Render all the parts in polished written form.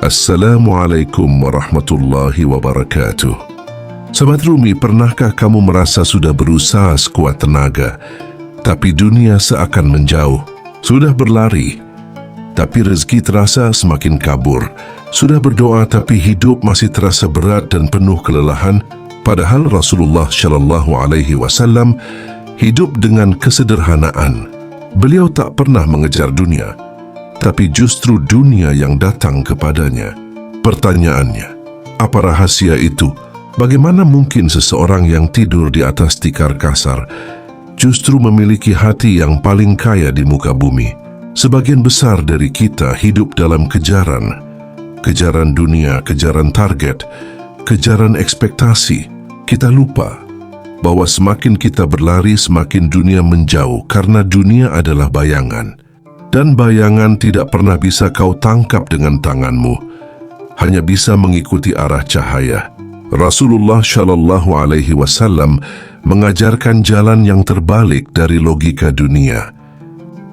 Assalamualaikum warahmatullahi wabarakatuh. Sahabat Rumi, pernahkah kamu merasa sudah berusaha sekuat tenaga, tapi dunia seakan menjauh? Sudah berlari, tapi rezeki terasa semakin kabur. Sudah berdoa, tapi hidup masih terasa berat dan penuh kelelahan. Padahal Rasulullah Shallallahu Alaihi Wasallam hidup dengan kesederhanaan. Beliau tak pernah mengejar dunia, tapi justru dunia yang datang kepadanya. Pertanyaannya, apa rahasia itu? Bagaimana mungkin seseorang yang tidur di atas tikar kasar justru memiliki hati yang paling kaya di muka bumi? Sebagian besar dari kita hidup dalam kejaran dunia, kejaran target, kejaran ekspektasi. Kita lupa bahwa semakin kita berlari, semakin dunia menjauh, karena dunia adalah bayangan. Dan bayangan tidak pernah bisa kau tangkap dengan tanganmu, hanya bisa mengikuti arah cahaya. Rasulullah Shallallahu Alaihi Wasallam mengajarkan jalan yang terbalik dari logika dunia.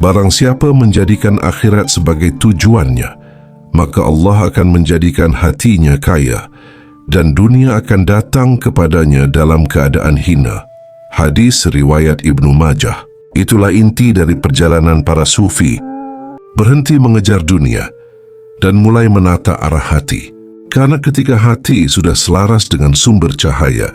Barang siapa menjadikan akhirat sebagai tujuannya, maka Allah akan menjadikan hatinya kaya, dan dunia akan datang kepadanya dalam keadaan hina. Hadis riwayat Ibnu Majah. Itulah inti dari perjalanan para sufi. Berhenti mengejar dunia dan mulai menata arah hati. Karena ketika hati sudah selaras dengan sumber cahaya,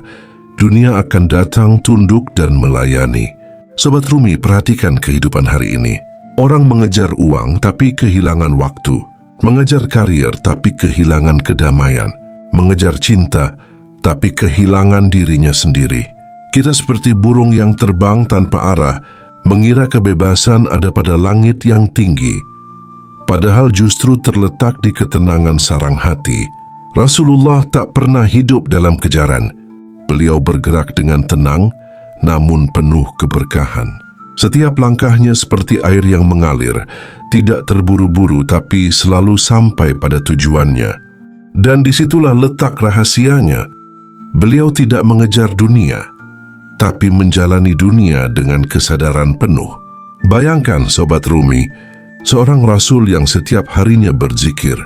dunia akan datang tunduk dan melayani. Sobat Rumi, perhatikan kehidupan hari ini. Orang mengejar uang tapi kehilangan waktu. Mengejar karier tapi kehilangan kedamaian. Mengejar cinta tapi kehilangan dirinya sendiri. Kita seperti burung yang terbang tanpa arah, mengira kebebasan ada pada langit yang tinggi, padahal justru terletak di ketenangan sarang hati. Rasulullah tak pernah hidup dalam kejaran. Beliau bergerak dengan tenang, namun penuh keberkahan. Setiap langkahnya seperti air yang mengalir, tidak terburu-buru tapi selalu sampai pada tujuannya. Dan disitulah letak rahasianya. Beliau tidak mengejar dunia, tapi menjalani dunia dengan kesadaran penuh. Bayangkan Sobat Rumi, seorang Rasul yang setiap harinya berzikir,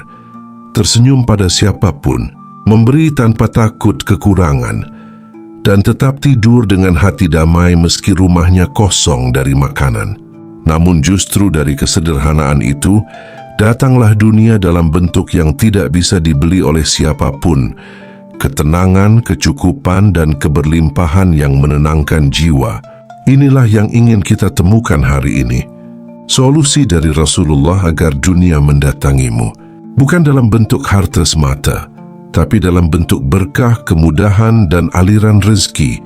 tersenyum pada siapapun, memberi tanpa takut kekurangan, dan tetap tidur dengan hati damai meski rumahnya kosong dari makanan. Namun justru dari kesederhanaan itu, datanglah dunia dalam bentuk yang tidak bisa dibeli oleh siapapun. Ketenangan, kecukupan, dan keberlimpahan yang menenangkan jiwa. Inilah yang ingin kita temukan hari ini. Solusi dari Rasulullah agar dunia mendatangimu. Bukan dalam bentuk harta semata, tapi dalam bentuk berkah, kemudahan, dan aliran rezeki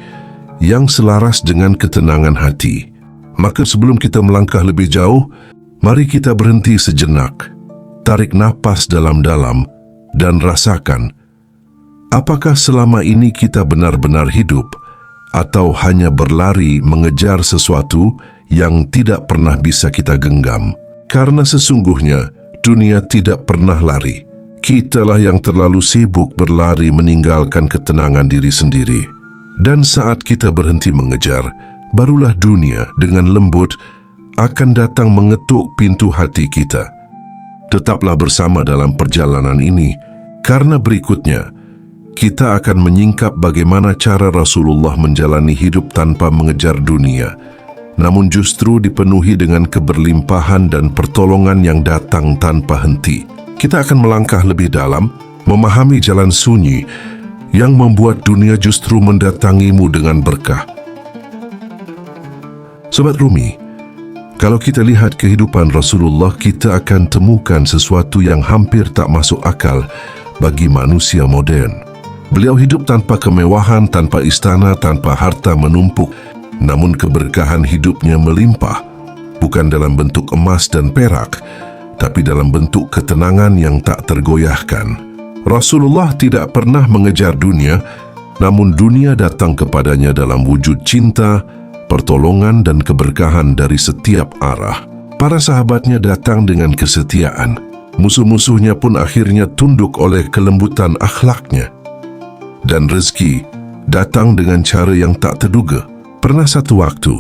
yang selaras dengan ketenangan hati. Maka sebelum kita melangkah lebih jauh, mari kita berhenti sejenak. Tarik napas dalam-dalam dan rasakan, apakah selama ini kita benar-benar hidup atau hanya berlari mengejar sesuatu yang tidak pernah bisa kita genggam? Karena sesungguhnya dunia tidak pernah lari. Kitalah yang terlalu sibuk berlari meninggalkan ketenangan diri sendiri. Dan saat kita berhenti mengejar, barulah dunia dengan lembut akan datang mengetuk pintu hati kita. Tetaplah bersama dalam perjalanan ini, karena berikutnya kita akan menyingkap bagaimana cara Rasulullah menjalani hidup tanpa mengejar dunia, namun justru dipenuhi dengan keberlimpahan dan pertolongan yang datang tanpa henti. Kita akan melangkah lebih dalam, memahami jalan sunyi yang membuat dunia justru mendatangimu dengan berkah. Sobat Rumi, kalau kita lihat kehidupan Rasulullah, kita akan temukan sesuatu yang hampir tak masuk akal bagi manusia modern. Beliau hidup tanpa kemewahan, tanpa istana, tanpa harta menumpuk, namun keberkahan hidupnya melimpah, bukan dalam bentuk emas dan perak, tapi dalam bentuk ketenangan yang tak tergoyahkan. Rasulullah tidak pernah mengejar dunia, namun dunia datang kepadanya dalam wujud cinta, pertolongan, dan keberkahan dari setiap arah. Para sahabatnya datang dengan kesetiaan. Musuh-musuhnya pun akhirnya tunduk oleh kelembutan akhlaknya. Dan rezeki datang dengan cara yang tak terduga. Pernah satu waktu,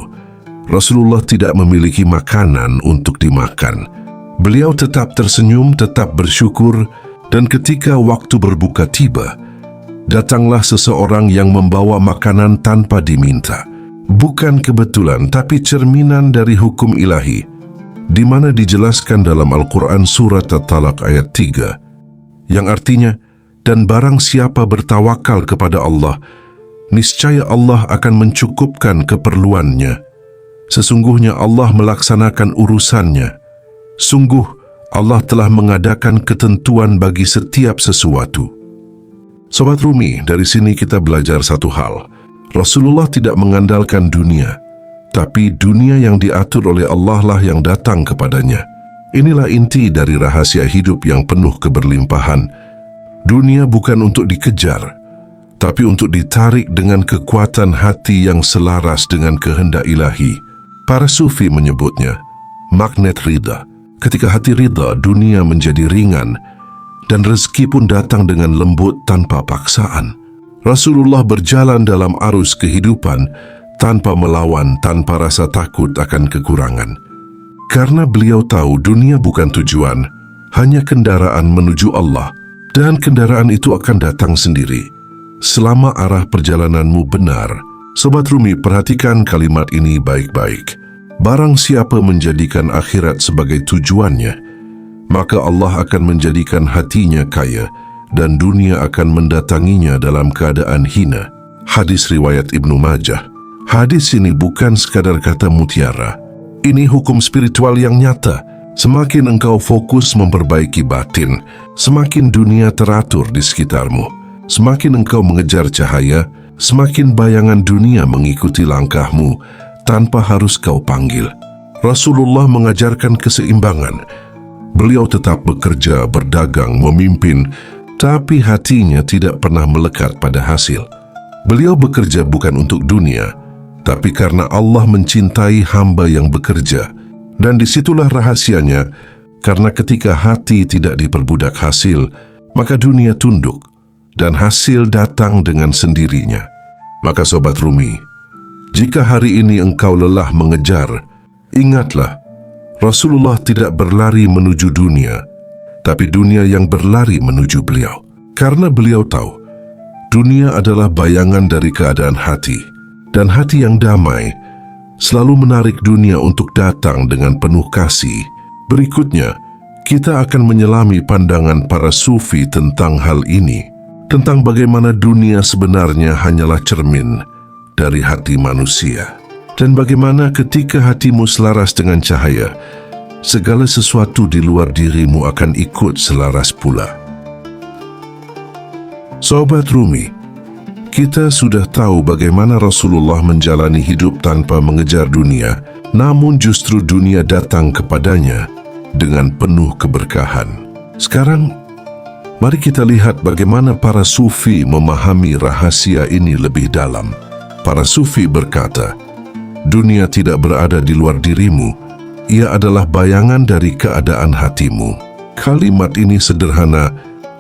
Rasulullah tidak memiliki makanan untuk dimakan. Beliau tetap tersenyum, tetap bersyukur, Dan ketika waktu berbuka tiba, datanglah seseorang yang membawa makanan tanpa diminta. Bukan kebetulan, tapi cerminan dari hukum ilahi, di mana dijelaskan dalam Al-Quran surat At-Talaq ayat 3, yang artinya, dan barang siapa bertawakal kepada Allah, niscaya Allah akan mencukupkan keperluannya. Sesungguhnya Allah melaksanakan urusannya. Sungguh, Allah telah mengadakan ketentuan bagi setiap sesuatu. Sobat Rumi, dari sini kita belajar satu hal. Rasulullah tidak mengandalkan dunia, tapi dunia yang diatur oleh Allah lah yang datang kepadanya. Inilah inti dari rahasia hidup yang penuh keberlimpahan. Dunia bukan untuk dikejar, tapi untuk ditarik dengan kekuatan hati yang selaras dengan kehendak ilahi. Para sufi menyebutnya magnet ridha. Ketika hati ridha, dunia menjadi ringan dan rezeki pun datang dengan lembut tanpa paksaan. Rasulullah berjalan dalam arus kehidupan tanpa melawan, tanpa rasa takut akan kekurangan. Karena beliau tahu dunia bukan tujuan, hanya kendaraan menuju Allah, dan kendaraan itu akan datang sendiri selama arah perjalananmu benar. Sobat Rumi, perhatikan kalimat ini baik-baik. Barang siapa menjadikan akhirat sebagai tujuannya, maka Allah akan menjadikan hatinya kaya dan dunia akan mendatanginya dalam keadaan hina. Hadis riwayat Ibnu Majah. Hadis ini bukan sekadar kata mutiara. Ini hukum spiritual yang nyata. Semakin engkau fokus memperbaiki batin, semakin dunia teratur di sekitarmu. Semakin engkau mengejar cahaya, semakin bayangan dunia mengikuti langkahmu tanpa harus kau panggil. Rasulullah mengajarkan keseimbangan. Beliau tetap bekerja, berdagang, memimpin, tapi hatinya tidak pernah melekat pada hasil. Beliau bekerja bukan untuk dunia, tapi karena Allah mencintai hamba yang bekerja. Dan disitulah rahasianya, karena ketika hati tidak diperbudak hasil, maka dunia tunduk, dan hasil datang dengan sendirinya. Maka Sobat Rumi, jika hari ini engkau lelah mengejar, ingatlah, Rasulullah tidak berlari menuju dunia, tapi dunia yang berlari menuju beliau. Karena beliau tahu, dunia adalah bayangan dari keadaan hati, dan hati yang damai selalu menarik dunia untuk datang dengan penuh kasih. Berikutnya, kita akan menyelami pandangan para sufi tentang hal ini, tentang bagaimana dunia sebenarnya hanyalah cermin dari hati manusia, dan bagaimana ketika hatimu selaras dengan cahaya, segala sesuatu di luar dirimu akan ikut selaras pula. Sobat Rumi, kita sudah tahu bagaimana Rasulullah menjalani hidup tanpa mengejar dunia, namun justru dunia datang kepadanya dengan penuh keberkahan. Sekarang, mari kita lihat bagaimana para sufi memahami rahasia ini lebih dalam. Para sufi berkata, dunia tidak berada di luar dirimu, ia adalah bayangan dari keadaan hatimu. Kalimat ini sederhana,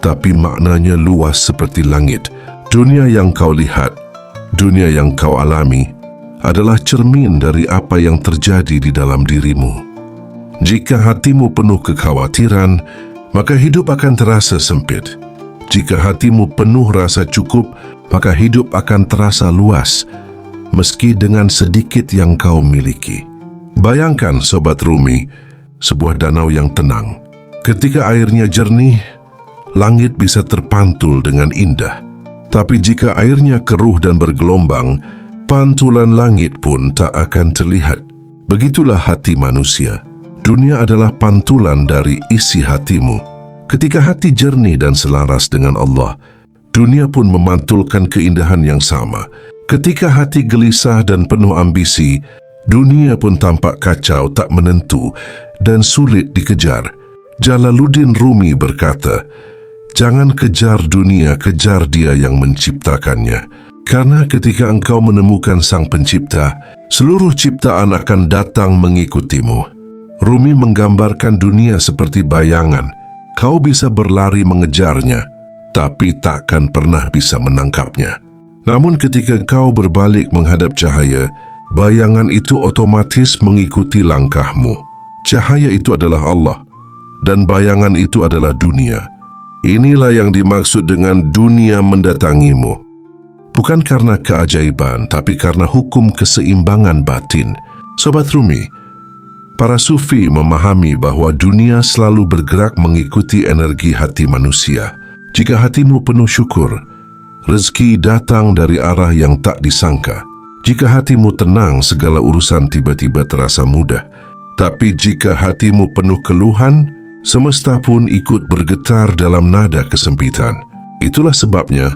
tapi maknanya luas seperti langit. Dunia yang kau lihat, dunia yang kau alami, adalah cermin dari apa yang terjadi di dalam dirimu. Jika hatimu penuh kekhawatiran, maka hidup akan terasa sempit. Jika hatimu penuh rasa cukup, maka hidup akan terasa luas, meski dengan sedikit yang kau miliki. Bayangkan Sobat Rumi, sebuah danau yang tenang. Ketika airnya jernih, langit bisa terpantul dengan indah. Tapi jika airnya keruh dan bergelombang, pantulan langit pun tak akan terlihat. Begitulah hati manusia. Dunia adalah pantulan dari isi hatimu. Ketika hati jernih dan selaras dengan Allah, dunia pun memantulkan keindahan yang sama. Ketika hati gelisah dan penuh ambisi, dunia pun tampak kacau, tak menentu, dan sulit dikejar. Jalaluddin Rumi berkata, jangan kejar dunia, kejar Dia yang menciptakannya. Karena ketika engkau menemukan Sang Pencipta, seluruh ciptaan akan datang mengikutimu. Rumi menggambarkan dunia seperti bayangan. Kau bisa berlari mengejarnya, tapi takkan pernah bisa menangkapnya. Namun ketika kau berbalik menghadap cahaya, bayangan itu otomatis mengikuti langkahmu. Cahaya itu adalah Allah, dan bayangan itu adalah dunia. Inilah yang dimaksud dengan dunia mendatangimu. Bukan karena keajaiban, tapi karena hukum keseimbangan batin. Sobat Rumi, para sufi memahami bahwa dunia selalu bergerak mengikuti energi hati manusia. Jika hatimu penuh syukur, rezeki datang dari arah yang tak disangka. Jika hatimu tenang, segala urusan tiba-tiba terasa mudah. Tapi jika hatimu penuh keluhan, semesta pun ikut bergetar dalam nada kesempitan. Itulah sebabnya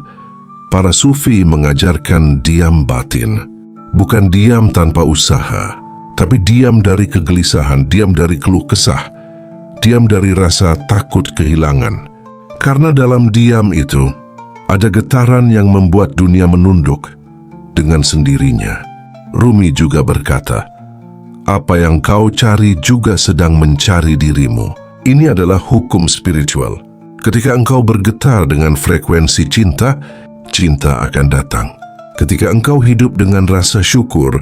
para sufi mengajarkan diam batin. Bukan diam tanpa usaha, tapi diam dari kegelisahan, diam dari keluh kesah, diam dari rasa takut kehilangan. Karena dalam diam itu, ada getaran yang membuat dunia menunduk dengan sendirinya. Rumi juga berkata, apa yang kau cari juga sedang mencari dirimu. Ini adalah hukum spiritual. Ketika engkau bergetar dengan frekuensi cinta, cinta akan datang. Ketika engkau hidup dengan rasa syukur,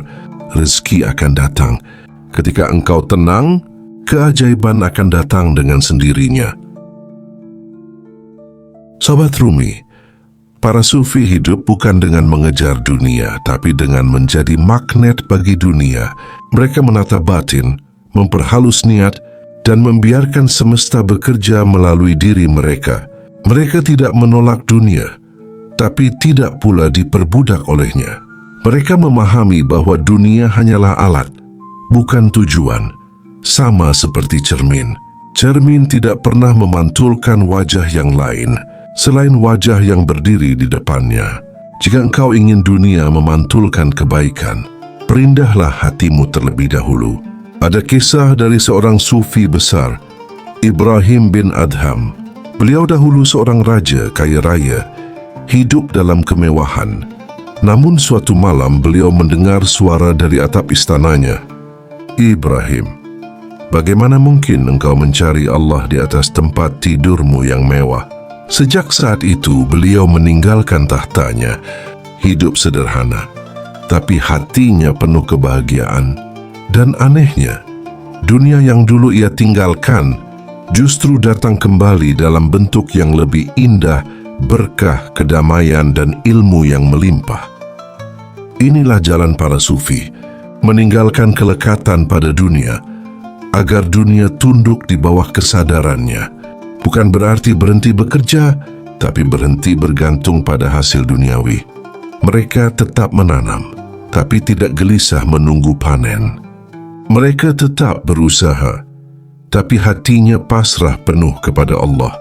rezeki akan datang. Ketika engkau tenang, keajaiban akan datang dengan sendirinya. Sobat Rumi, para sufi hidup bukan dengan mengejar dunia, tapi dengan menjadi magnet bagi dunia. Mereka menata batin, memperhalus niat, dan membiarkan semesta bekerja melalui diri mereka. Mereka tidak menolak dunia, tapi tidak pula diperbudak olehnya. Mereka memahami bahwa dunia hanyalah alat, bukan tujuan. Sama seperti cermin. Cermin tidak pernah memantulkan wajah yang lain selain wajah yang berdiri di depannya. Jika engkau ingin dunia memantulkan kebaikan, perindahlah hatimu terlebih dahulu. Ada kisah dari seorang sufi besar, Ibrahim bin Adham. Beliau dahulu seorang raja kaya raya, hidup dalam kemewahan. Namun suatu malam beliau mendengar suara dari atap istananya. Ibrahim, bagaimana mungkin engkau mencari Allah di atas tempat tidurmu yang mewah? Sejak saat itu beliau meninggalkan tahtanya, hidup sederhana, tapi hatinya penuh kebahagiaan. Dan anehnya, dunia yang dulu ia tinggalkan justru datang kembali dalam bentuk yang lebih indah, berkah, kedamaian, dan ilmu yang melimpah. Inilah jalan para sufi, meninggalkan kelekatan pada dunia, agar dunia tunduk di bawah kesadarannya. Bukan berarti berhenti bekerja, tapi berhenti bergantung pada hasil duniawi. Mereka tetap menanam, tapi tidak gelisah menunggu panen. Mereka tetap berusaha, tapi hatinya pasrah penuh kepada Allah.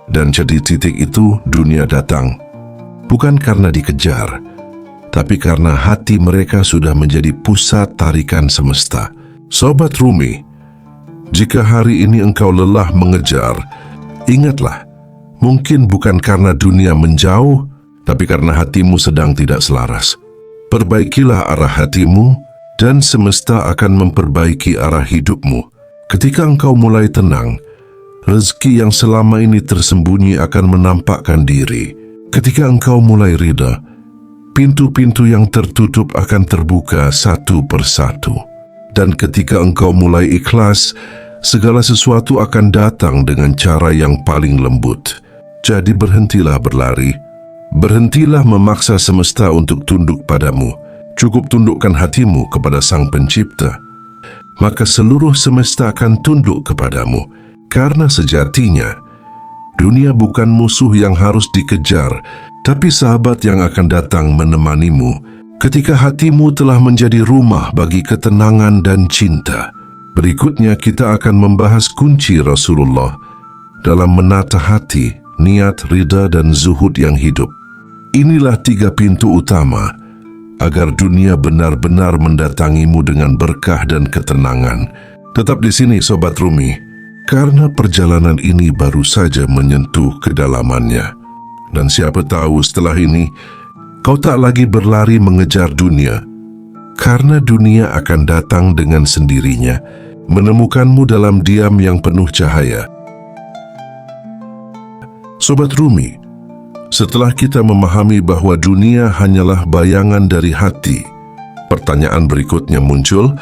Dan jadi titik itu dunia datang. Bukan karena dikejar, tapi karena hati mereka sudah menjadi pusat tarikan semesta. Sobat Rumi, jika hari ini engkau lelah mengejar, ingatlah, mungkin bukan karena dunia menjauh, tapi karena hatimu sedang tidak selaras. Perbaikilah arah hatimu, dan semesta akan memperbaiki arah hidupmu. Ketika engkau mulai tenang, rezeki yang selama ini tersembunyi akan menampakkan diri. Ketika engkau mulai ridha, pintu-pintu yang tertutup akan terbuka satu persatu. Dan ketika engkau mulai ikhlas, segala sesuatu akan datang dengan cara yang paling lembut. Jadi berhentilah berlari. Berhentilah memaksa semesta untuk tunduk padamu. Cukup tundukkan hatimu kepada Sang Pencipta. Maka seluruh semesta akan tunduk kepadamu. Karena sejatinya, dunia bukan musuh yang harus dikejar, tapi sahabat yang akan datang menemanimu ketika hatimu telah menjadi rumah bagi ketenangan dan cinta. Berikutnya kita akan membahas kunci Rasulullah dalam menata hati, niat, ridha, dan zuhud yang hidup. Inilah 3 pintu utama agar dunia benar-benar mendatangimu dengan berkah dan ketenangan. Tetap di sini Sobat Rumi, karena perjalanan ini baru saja menyentuh kedalamannya. Dan siapa tahu setelah ini, kau tak lagi berlari mengejar dunia, karena dunia akan datang dengan sendirinya, menemukanmu dalam diam yang penuh cahaya. Sobat Rumi, setelah kita memahami bahwa dunia hanyalah bayangan dari hati, pertanyaan berikutnya muncul,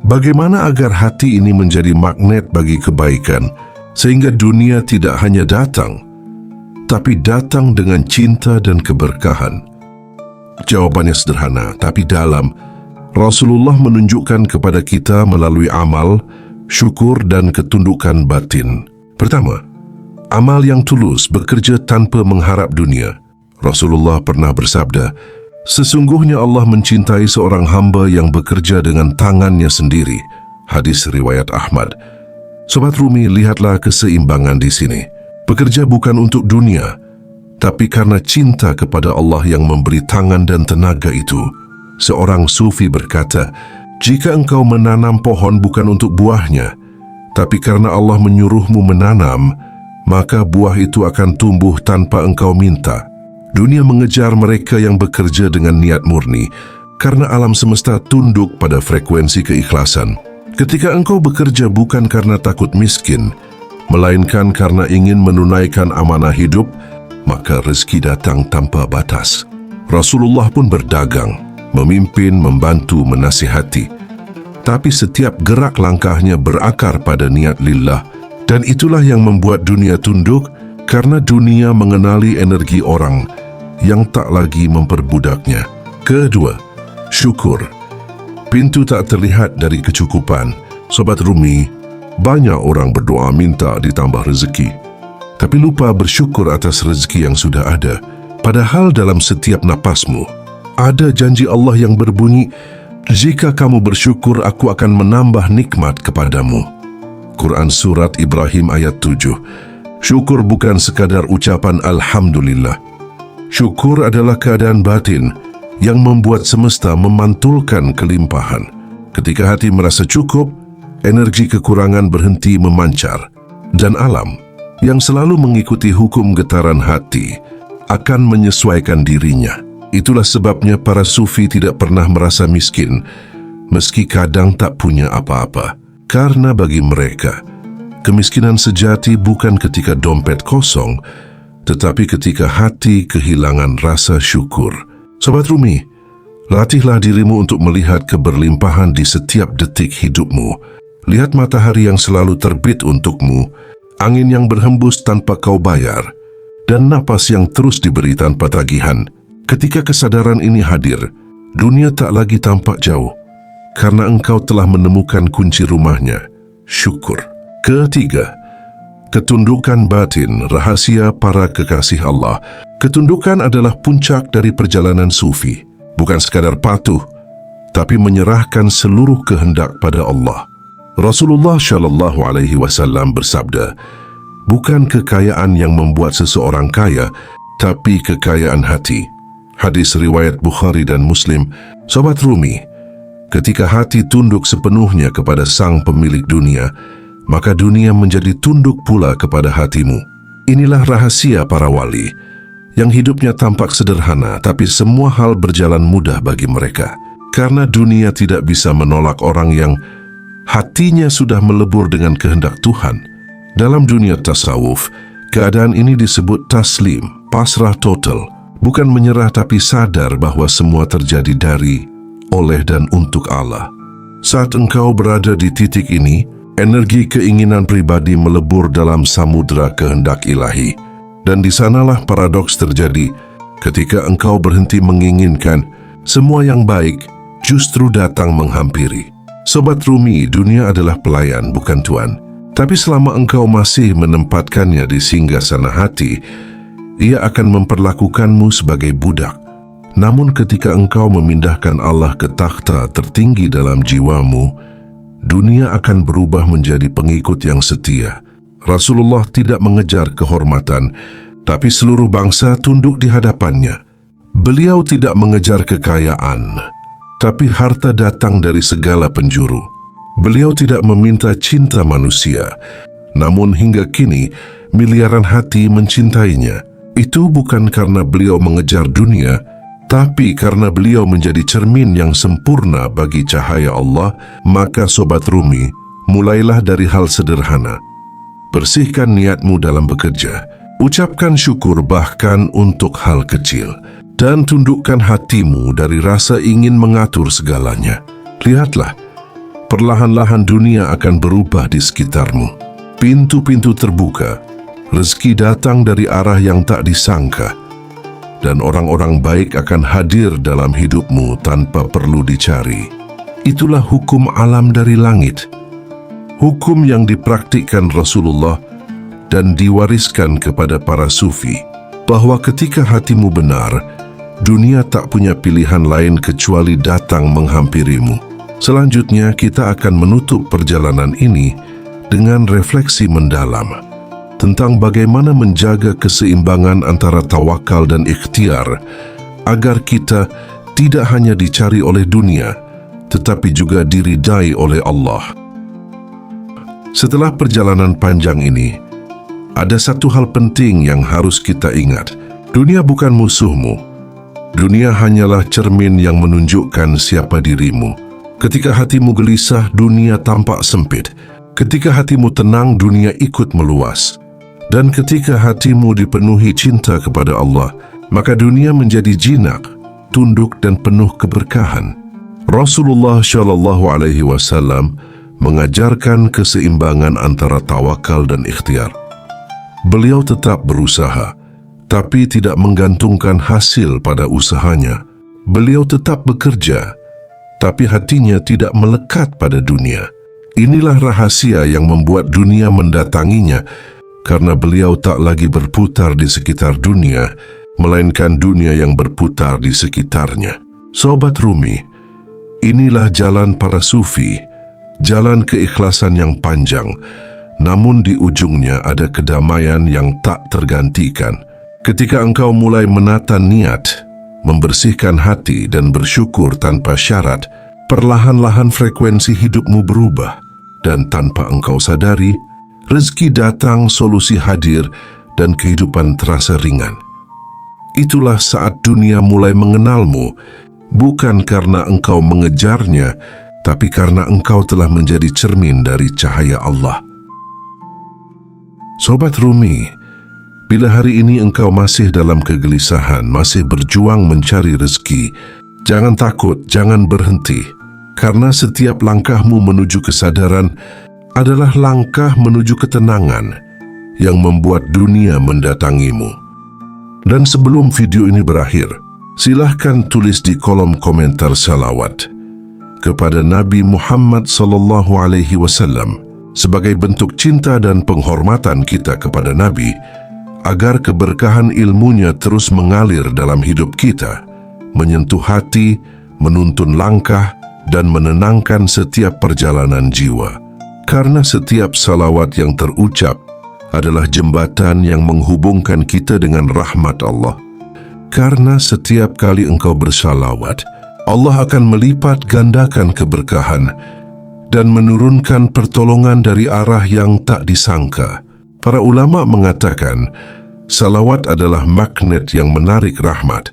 bagaimana agar hati ini menjadi magnet bagi kebaikan, sehingga dunia tidak hanya datang, tapi datang dengan cinta dan keberkahan? Jawabannya sederhana, tapi dalam. Rasulullah menunjukkan kepada kita melalui amal, syukur dan ketundukan batin. Pertama, amal yang tulus bekerja tanpa mengharap dunia. Rasulullah pernah bersabda, sesungguhnya Allah mencintai seorang hamba yang bekerja dengan tangannya sendiri. Hadis riwayat Ahmad. Sobat Rumi, lihatlah keseimbangan di sini. Bekerja bukan untuk dunia, tapi karena cinta kepada Allah yang memberi tangan dan tenaga itu. Seorang sufi berkata, jika engkau menanam pohon bukan untuk buahnya, tapi karena Allah menyuruhmu menanam, maka buah itu akan tumbuh tanpa engkau minta. Dunia mengejar mereka yang bekerja dengan niat murni, karena alam semesta tunduk pada frekuensi keikhlasan. Ketika engkau bekerja bukan karena takut miskin, melainkan karena ingin menunaikan amanah hidup, maka rezeki datang tanpa batas. Rasulullah pun berdagang, memimpin, membantu, menasihati. Tapi setiap gerak langkahnya berakar pada niat lillah. Dan itulah yang membuat dunia tunduk, karena dunia mengenali energi orang yang tak lagi memperbudaknya. Kedua, syukur. Pintu tak terlihat dari kecukupan. Sobat Rumi, banyak orang berdoa minta ditambah rezeki, tapi lupa bersyukur atas rezeki yang sudah ada. Padahal dalam setiap napasmu, ada janji Allah yang berbunyi, jika kamu bersyukur, aku akan menambah nikmat kepadamu. Quran Surat Ibrahim ayat 7. Syukur bukan sekadar ucapan Alhamdulillah. Syukur adalah keadaan batin yang membuat semesta memantulkan kelimpahan. Ketika hati merasa cukup, energi kekurangan berhenti memancar, dan alam yang selalu mengikuti hukum getaran hati akan menyesuaikan dirinya. Itulah sebabnya para sufi tidak pernah merasa miskin, meski kadang tak punya apa-apa. Karena bagi mereka, kemiskinan sejati bukan ketika dompet kosong, tetapi ketika hati kehilangan rasa syukur. Sobat Rumi, latihlah dirimu untuk melihat keberlimpahan di setiap detik hidupmu. Lihat matahari yang selalu terbit untukmu, angin yang berhembus tanpa kau bayar, dan napas yang terus diberi tanpa tagihan. Ketika kesadaran ini hadir, dunia tak lagi tampak jauh, karena engkau telah menemukan kunci rumahnya, syukur. Ketiga, ketundukan batin, rahasia para kekasih Allah. Ketundukan adalah puncak dari perjalanan sufi, bukan sekadar patuh, tapi menyerahkan seluruh kehendak pada Allah. Rasulullah Shallallahu Alaihi Wasallam bersabda, bukan kekayaan yang membuat seseorang kaya, tapi kekayaan hati. Hadis riwayat Bukhari dan Muslim. Sobat Rumi, ketika hati tunduk sepenuhnya kepada sang pemilik dunia, maka dunia menjadi tunduk pula kepada hatimu. Inilah rahasia para wali, yang hidupnya tampak sederhana, tapi semua hal berjalan mudah bagi mereka. Karena dunia tidak bisa menolak orang yang hatinya sudah melebur dengan kehendak Tuhan. Dalam dunia tasawuf, keadaan ini disebut taslim, pasrah total. Bukan menyerah, tapi sadar bahwa semua terjadi dari, oleh dan untuk Allah. Saat engkau berada di titik ini, energi keinginan pribadi melebur dalam samudera kehendak ilahi. Dan di sanalah paradoks terjadi. Ketika engkau berhenti menginginkan, semua yang baik justru datang menghampiri. Sobat Rumi, dunia adalah pelayan, bukan tuan. Tapi selama engkau masih menempatkannya di singgasana hati, ia akan memperlakukanmu sebagai budak. Namun ketika engkau memindahkan Allah ke takhta tertinggi dalam jiwamu, dunia akan berubah menjadi pengikut yang setia. Rasulullah tidak mengejar kehormatan, tapi seluruh bangsa tunduk di hadapannya. Beliau tidak mengejar kekayaan, tapi harta datang dari segala penjuru. Beliau tidak meminta cinta manusia, namun hingga kini miliaran hati mencintainya. Itu bukan karena beliau mengejar dunia, tapi karena beliau menjadi cermin yang sempurna bagi cahaya Allah. Maka Sobat Rumi, mulailah dari hal sederhana. Bersihkan niatmu dalam bekerja, ucapkan syukur bahkan untuk hal kecil, dan tundukkan hatimu dari rasa ingin mengatur segalanya. Lihatlah, perlahan-lahan dunia akan berubah di sekitarmu. Pintu-pintu terbuka, rezeki datang dari arah yang tak disangka, dan orang-orang baik akan hadir dalam hidupmu tanpa perlu dicari. Itulah hukum alam dari langit, hukum yang dipraktikkan Rasulullah dan diwariskan kepada para sufi, bahwa ketika hatimu benar, dunia tak punya pilihan lain kecuali datang menghampirimu. Selanjutnya kita akan menutup perjalanan ini dengan refleksi mendalam tentang bagaimana menjaga keseimbangan antara tawakal dan ikhtiar agar kita tidak hanya dicari oleh dunia, tetapi juga diridai oleh Allah. Setelah perjalanan panjang ini, ada satu hal penting yang harus kita ingat. Dunia bukan musuhmu. Dunia hanyalah cermin yang menunjukkan siapa dirimu. Ketika hatimu gelisah, dunia tampak sempit. Ketika hatimu tenang, dunia ikut meluas. Dan ketika hatimu dipenuhi cinta kepada Allah, maka dunia menjadi jinak, tunduk dan penuh keberkahan. Rasulullah SAW mengajarkan keseimbangan antara tawakal dan ikhtiar. Beliau tetap berusaha, tapi tidak menggantungkan hasil pada usahanya. Beliau tetap bekerja, tapi hatinya tidak melekat pada dunia. Inilah rahasia yang membuat dunia mendatanginya, karena beliau tak lagi berputar di sekitar dunia, melainkan dunia yang berputar di sekitarnya. Sobat Rumi, inilah jalan para sufi, jalan keikhlasan yang panjang, namun di ujungnya ada kedamaian yang tak tergantikan. Ketika engkau mulai menata niat, membersihkan hati dan bersyukur tanpa syarat, perlahan-lahan frekuensi hidupmu berubah, dan tanpa engkau sadari, rezeki datang, solusi hadir, dan kehidupan terasa ringan. Itulah saat dunia mulai mengenalmu, bukan karena engkau mengejarnya, tapi karena engkau telah menjadi cermin dari cahaya Allah. Sobat Rumi, bila hari ini engkau masih dalam kegelisahan, masih berjuang mencari rezeki, jangan takut, jangan berhenti. Karena setiap langkahmu menuju kesadaran adalah langkah menuju ketenangan yang membuat dunia mendatangimu. Dan sebelum video ini berakhir, silahkan tulis di kolom komentar salawat kepada Nabi Muhammad SAW sebagai bentuk cinta dan penghormatan kita kepada Nabi, agar keberkahan ilmunya terus mengalir dalam hidup kita, menyentuh hati, menuntun langkah, dan menenangkan setiap perjalanan jiwa. Karena setiap salawat yang terucap adalah jembatan yang menghubungkan kita dengan rahmat Allah. Karena setiap kali engkau bersalawat, Allah akan melipat gandakan keberkahan dan menurunkan pertolongan dari arah yang tak disangka. Para ulama mengatakan, salawat adalah magnet yang menarik rahmat,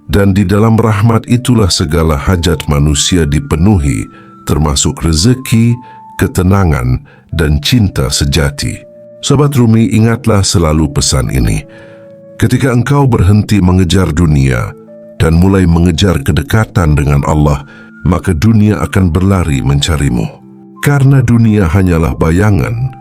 dan di dalam rahmat itulah segala hajat manusia dipenuhi, termasuk rezeki, ketenangan, dan cinta sejati. Sobat Rumi, ingatlah selalu pesan ini. Ketika engkau berhenti mengejar dunia dan mulai mengejar kedekatan dengan Allah, maka dunia akan berlari mencarimu. Karena dunia hanyalah bayangan,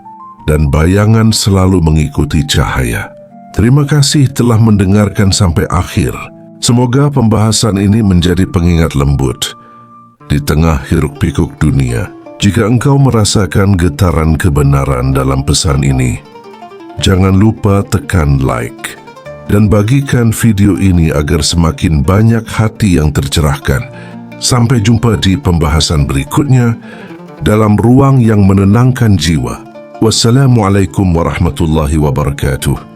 dan bayangan selalu mengikuti cahaya. Terima kasih telah mendengarkan sampai akhir. Semoga pembahasan ini menjadi pengingat lembut di tengah hiruk-pikuk dunia. Jika engkau merasakan getaran kebenaran dalam pesan ini, jangan lupa tekan like dan bagikan video ini agar semakin banyak hati yang tercerahkan. Sampai jumpa di pembahasan berikutnya dalam ruang yang menenangkan jiwa. Wassalamualaikum warahmatullahi wabarakatuh.